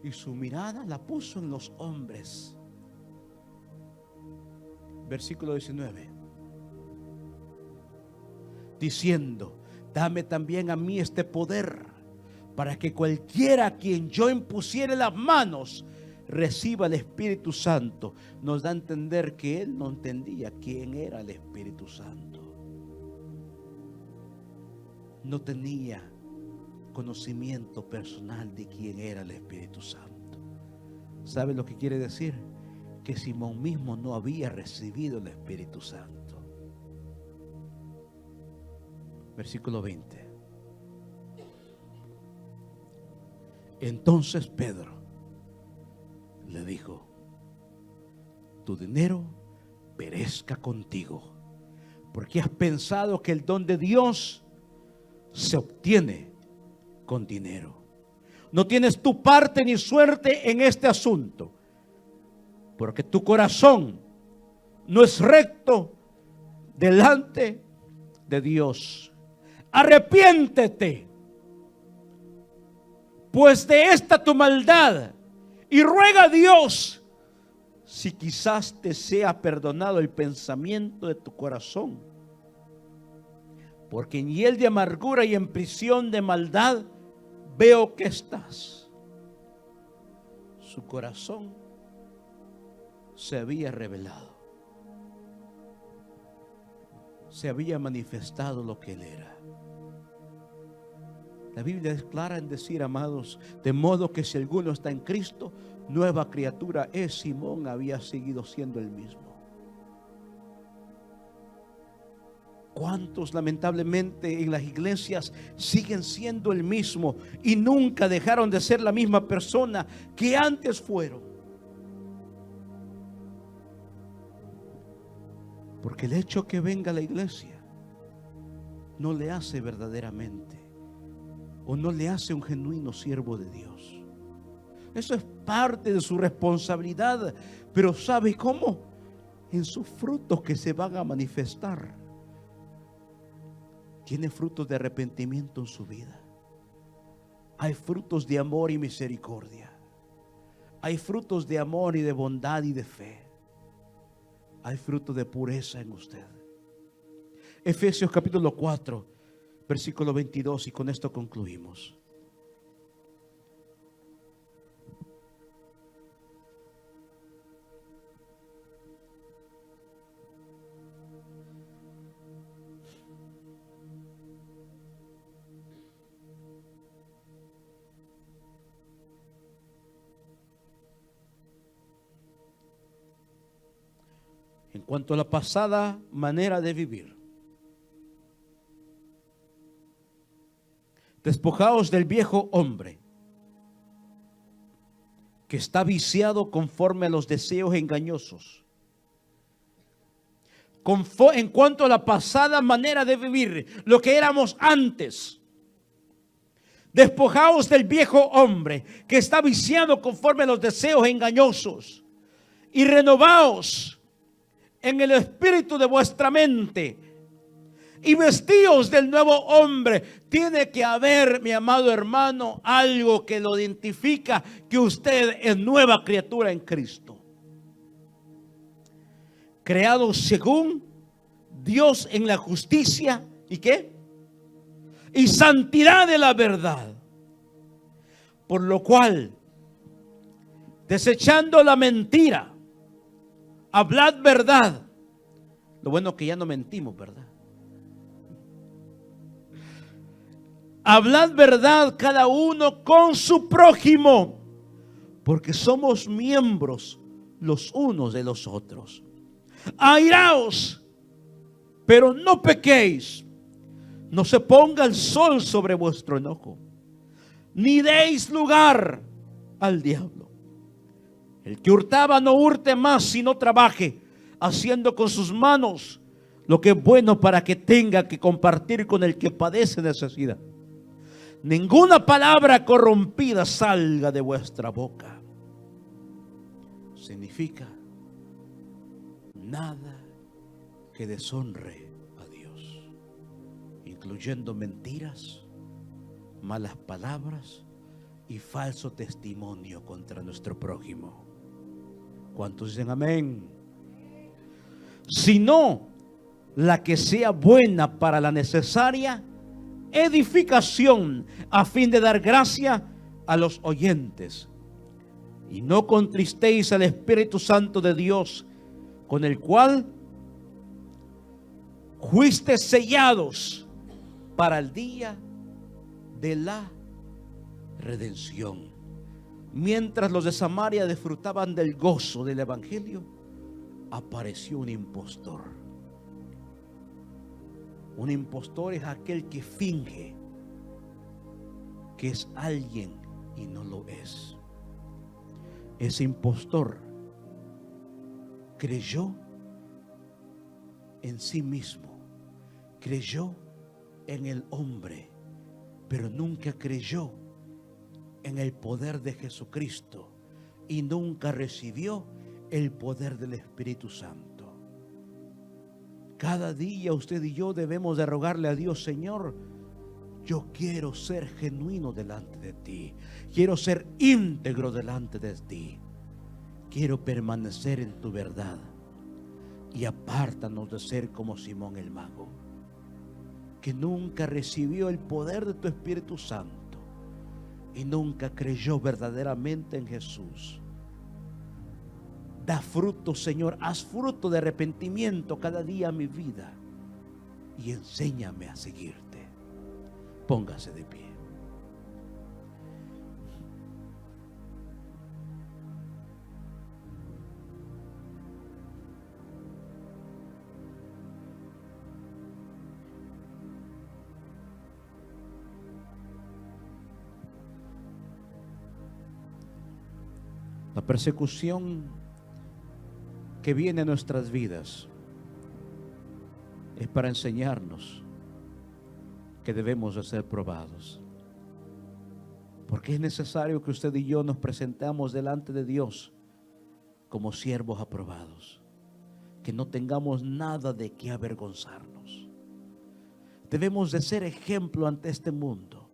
y su mirada la puso en los hombres. Versículo 19. Diciendo: dame también a mí este poder, para que cualquiera a quien yo impusiere las manos reciba el Espíritu Santo. Nos da a entender que él no entendía quién era el Espíritu Santo. No tenía conocimiento personal de quién era el Espíritu Santo. ¿Sabe lo que quiere decir? Que Simón mismo no había recibido el Espíritu Santo. Versículo 20. Entonces Pedro le dijo: tu dinero perezca contigo, porque has pensado que el don de Dios se obtiene con dinero. No tienes tu parte ni suerte en este asunto, porque tu corazón no es recto delante de Dios. Arrepiéntete pues de esta tu maldad y ruega a Dios si quizás te sea perdonado el pensamiento de tu corazón, porque en hiel de amargura y en prisión de maldad veo que estás. Su corazón se había revelado, se había manifestado lo que él era. La Biblia es clara en decir, amados, de modo que si alguno está en Cristo, nueva criatura es. Simón había seguido siendo el mismo. ¿Cuántos lamentablemente en las iglesias siguen siendo el mismo y nunca dejaron de ser la misma persona que antes fueron? Porque el hecho que venga a la iglesia no le hace verdaderamente, o no le hace un genuino siervo de Dios. Eso es parte de su responsabilidad, pero ¿sabe cómo? En sus frutos que se van a manifestar. Tiene frutos de arrepentimiento en su vida. Hay frutos de amor y misericordia. Hay frutos de amor y de bondad y de fe. Hay frutos de pureza en usted. Efesios capítulo 4. Versículo 22, y con esto concluimos. En cuanto a la pasada manera de vivir, despojaos del viejo hombre que está viciado conforme a los deseos engañosos. En cuanto a la pasada manera de vivir, lo que éramos antes, despojaos del viejo hombre que está viciado conforme a los deseos engañosos y renovaos en el espíritu de vuestra mente y vestíos del nuevo hombre. Tiene que haber, mi amado hermano, algo que lo identifica que usted es nueva criatura en Cristo. Creado según Dios en la justicia y ¿qué? Y santidad de la verdad. Por lo cual, desechando la mentira, hablad verdad. Lo bueno es que ya no mentimos, ¿verdad? Hablad verdad cada uno con su prójimo, porque somos miembros los unos de los otros. Airaos, pero no pequéis. No se ponga el sol sobre vuestro enojo, ni deis lugar al diablo. El que hurtaba no hurte más, sino trabaje, haciendo con sus manos lo que es bueno, para que tenga que compartir con el que padece necesidad. Ninguna palabra corrompida salga de vuestra boca. Significa nada que deshonre a Dios, incluyendo mentiras, malas palabras y falso testimonio contra nuestro prójimo. ¿Cuántos dicen amén? Sino la que sea buena para la necesaria edificación, a fin de dar gracia a los oyentes. Y no contristéis al Espíritu Santo de Dios, con el cual fuisteis sellados para el día de la redención. Mientras los de Samaria disfrutaban del gozo del evangelio, apareció un impostor. Un impostor es aquel que finge que es alguien y no lo es. Ese impostor creyó en sí mismo, creyó en el hombre, pero nunca creyó en el poder de Jesucristo y nunca recibió el poder del Espíritu Santo. Cada día usted y yo debemos de rogarle a Dios: Señor, yo quiero ser genuino delante de ti, quiero ser íntegro delante de ti, quiero permanecer en tu verdad, y apártanos de ser como Simón el mago, que nunca recibió el poder de tu Espíritu Santo y nunca creyó verdaderamente en Jesús. Da fruto, Señor, haz fruto de arrepentimiento cada día en mi vida y enséñame a seguirte. Póngase de pie. La persecución que viene a nuestras vidas es para enseñarnos que debemos de ser probados, porque es necesario que usted y yo nos presentemos delante de Dios como siervos aprobados, que no tengamos nada de qué avergonzarnos. Debemos de ser ejemplo ante este mundo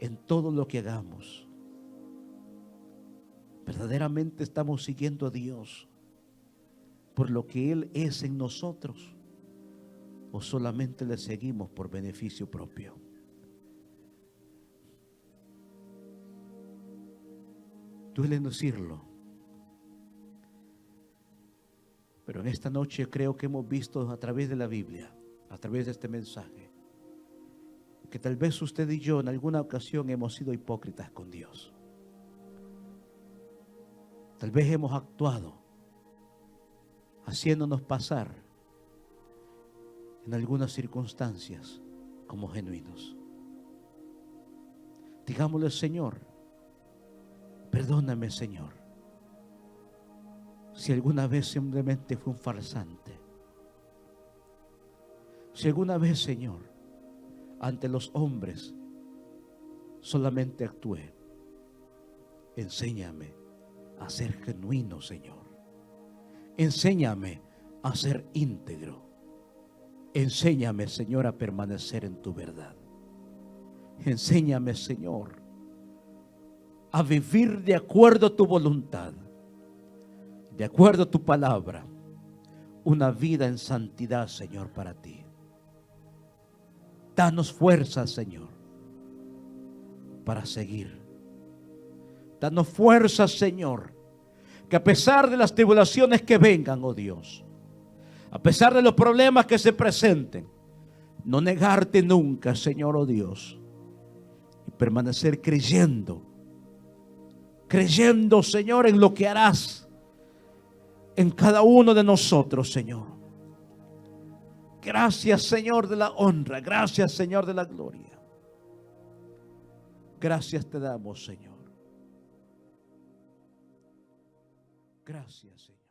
en todo lo que hagamos. ¿Verdaderamente estamos siguiendo a Dios por lo que Él es en nosotros, o solamente le seguimos por beneficio propio? Duele decirlo, pero en esta noche creo que hemos visto a través de la Biblia, a través de este mensaje, que tal vez usted y yo en alguna ocasión hemos sido hipócritas con Dios. Tal vez hemos actuado haciéndonos pasar en algunas circunstancias como genuinos. Digámosle: Señor, perdóname, Señor, si alguna vez simplemente fui un farsante. Si alguna vez, Señor, ante los hombres solamente actué. Enséñame a ser genuino, Señor. Enséñame a ser íntegro. Enséñame, Señor, a permanecer en tu verdad. Enséñame, Señor, a vivir de acuerdo a tu voluntad, de acuerdo a tu palabra, una vida en santidad, Señor, para ti. Danos fuerza, Señor, para seguir. Danos fuerza, Señor, que a pesar de las tribulaciones que vengan, oh Dios, a pesar de los problemas que se presenten, no negarte nunca, Señor, oh Dios, y permanecer creyendo, Señor, en lo que harás en cada uno de nosotros, Señor. Gracias, Señor, de la honra. Gracias, Señor, de la gloria. Gracias te damos, Señor. Gracias, Señor.